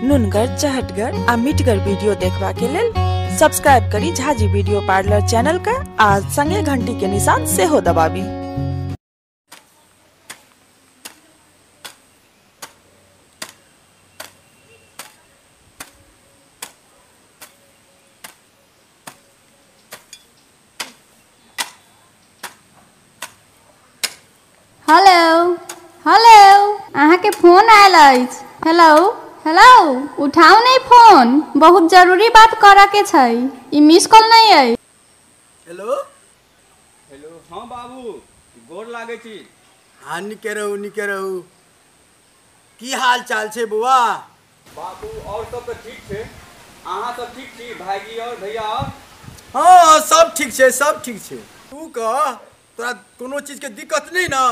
नुनगर, चहटगर आ मीठगर वीडियो देखबा के लेल सब्सक्राइब करी झाजी वीडियो पार्लर चैनल का आ संगे घंटी के निशान से हो दबाबी। हेलो हेलो, अहाँ के फोन आयल अछि। हेलो हेलो, उठाओ नहीं फोन, बहुत जरूरी बात करा के छै। ई मिस कॉल नहीं है। हेलो हेलो, हाँ बाबू, गोर लागे छी। हाँ, निके रहू। की हाल चाल छै बुआ? बाबू और सब तो ठीक छै। अहाँ सब ठीक छी? भाईजी और भैया और? हाँ, सब ठीक छै। तू कह, तोरा कोनो चीज के दिक्कत नहीं ना?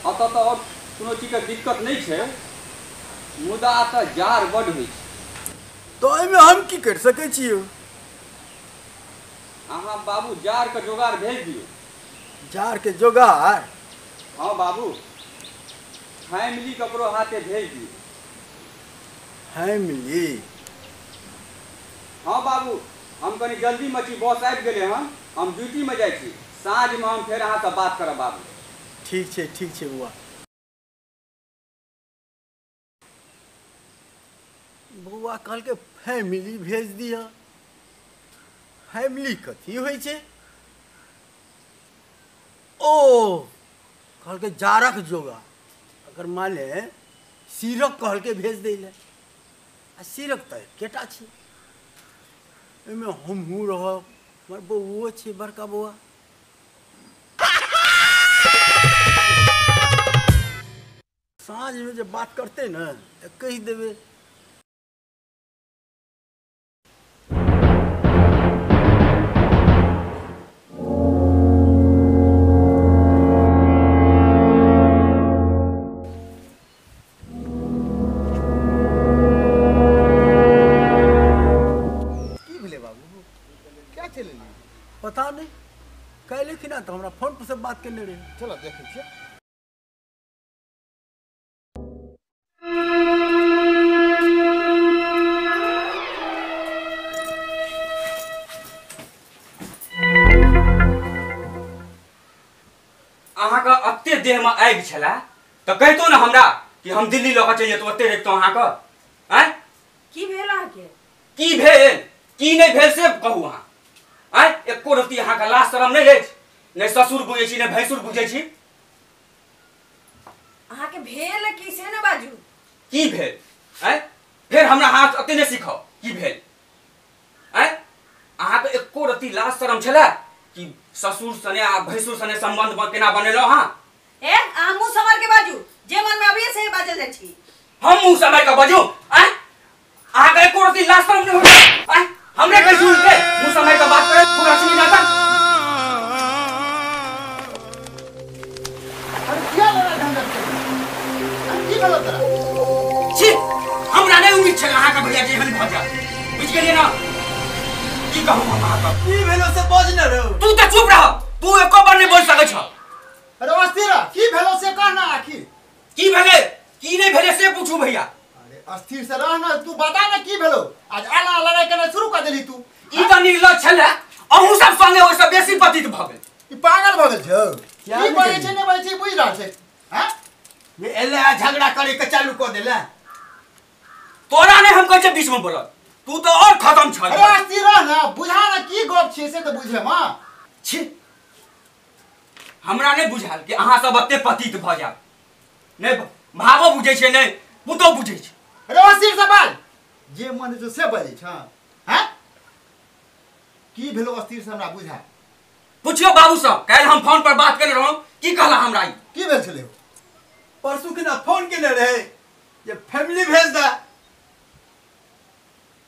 अतः तो और कोनो चीज के दिक्कत नहीं छै, मुदा तऽ जार बड होइ छै। तो एहिमे हम की कर सकै छियै? अहाँ बाबू जार के जोगाड़ भेज दियौ। जार के जोगाड़? हाँ बाबू, फैमिली ककरो हाथे भेज दियौ। फैमिली? हाँ बाबू, हम कनी जल्दी मची, बॉस आबि गेलै हन, हम ड्यूटी में जाइ छी। साँझ में हम फेर अहाँ से बात करब बाबू। ठीक छै बुआ। बुआ कहलकै फैमिली भेज दिया। फैमिली कथी होइ छै? ओ कहलकै जारक जोगा। अगर माने सीरक कहलकै भेज दै लए, आ सीरक तऽ एकेटा छै। एहिमे हमहूँ रहब, हमर बौओ छै बड़का बौआ। साँझ में जे बात करते न तऽ कहि देबै। की भेलै बाबू? क्या चले? पता नहीं, कहले कि ना तो हमरा फोन पर से बात करने रहे। चलो देखे छियै। अहाँ का अत्ते देह में आगि छला तो कहतो ना हमरा कि हम दिल्ली लऽ के चलि जेतौ, ओत्ते रखतो अहाँ का। आय की भेल अहाँ के? की भेल की नहीं भेल से कहू अहाँ। आय एको रत्ती अहाँ का लाज शरम नहीं अछि? नहीं ससुर बुझै छी, नहीं भैंसुर बुझै छी। अहाँ के भेल की से ने बाजू। की भेल? आय फिर हमरा हाथ अत्ते नहीं सिखाओ की भेल। आय अहाँ के एको रत्ती लाज शरम छला कि ससुर सने आ भैंसुर सने संबंध केना बनेलो अहाँ? ए अहाँ मुंह संभाल के बाजू, जे मन में अबिए से बाजल जाइ छी। हम मुंह संभाल के बाजू? आय अहाँ के एको रत्ती लाज शरम नहीं होय? आय हमरे कहि सुन के मुंह संभाल के बात करे पूरा सुनी जाता। अरे क्या लड़ा ढंगर से? की गलत रहा? छी, हमरा नहीं उम्मीद छल अहाँ का भैया जे एहन भऽ जाय। बुझ गेलिए ना? की कहूं हम अहाँ का? की भेलो से बाज न रहो। तू तो चुप रह, तू एको बार नहीं बोल सकै छ। अरे अस्थिर की भेलो से कहना आखिर। की भेले की नहीं भेले से पूछू भैया। अरे अस्थिर से रहना, तू बता ना की भेलो। आज आला लड़ाई करना शुरू कर देली तू। ई त निर्लज छले, अहू सब संगे ओइ सब बेसी पतित भ गेल। ई पागल भ गेल छौ। की बाजै छै ने बाजै छै बुझ रहल छै? हैं? ये एले आ झगड़ा करे के चालू क देला। तोरा ने हम कहै छै बीच में बोलत, तू तो और खत्म छ। अरे अस्थिर रह ना, बुझा ना की गप छै से त बुझे मां। छी, हमरा नहीं बुझाल कि अहाँ सब अत्ते पतित भ जाब। नहीं भावो बुझै छै, नहीं पुतो बुझै छै। अरे अस्थिर से बाल, जे मन छै से बाजै छ। हैं? की भेलो अस्थिर से हमरा बुझा। पूछियो बाबू सब, काल हम फोन पर बात करने रहौ, की कहला हमरा ई? की भेल छले? परसू के ना फोन केने रहे जे फैमिली भेज दा।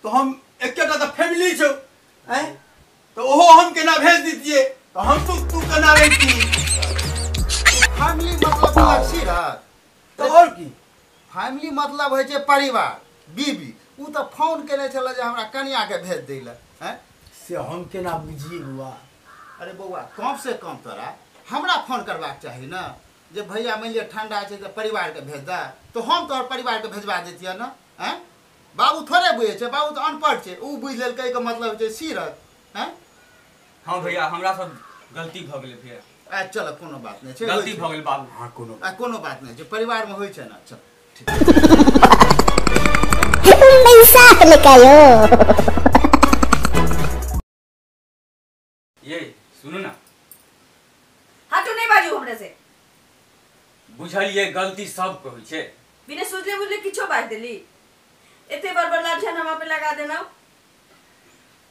तो हम एकेटा तो फैमिली छौ, हैं? तो ओहो हम केना भेज दीजिए, तो हम तू केना रहती? फैमिली मतलब लक्षीरत तो और की? फैमिली मतलब होय छै परिवार, बीबी। उ तो फोन केने छले जे हमरा कन्या के भेज दै ले, हैं? से हम केना बुझी बुआ? अरे बउआ, कम से कम तोरा हमरा फोन करबाक चाही ना, जे भैया मान लिया ठंडा छै तो परिवार के भेज दा, तो हम तोहर परिवार के भेजवा देतिया ना। हैं बाबू थोड़े बुझे छे बाबू तो अनपढ़ छे ऊ बुझ लेलकै के मतलब छे सीरत हैं हाँ भैया हमरा सब गलती भ गेलै भैया आ चलो कोनो बात नहीं छे गलती भ गेल बाबू हां कोनो बात नहीं छे परिवार में होय छे ना चल ये सुनो ना हटू नहीं बाजू हमरे से बुझलिए गलती सब को होइ छै बिना सोचले बुझले किछो बाज देली एते बड़बड़ लाठन हम पे लगा देना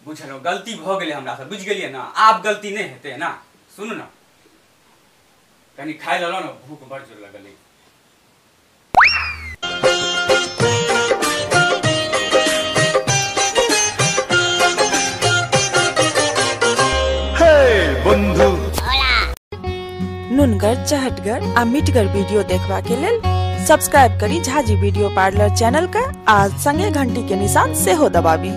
बुझलो गलती भ गेलै हमरा से बुझ गेलिए ना आब गलती नहीं हेतै ना सुनु ना कनी खाइ ललो ना भूख बड़ जोर लगलै बंधु नुनगर चहटगर आ मीठगर वीडियो देखबा के लेल सब्सक्राइब करी झाजी वीडियो पार्लर चैनल का आज संगे घंटी के निशान से हो दबाबी।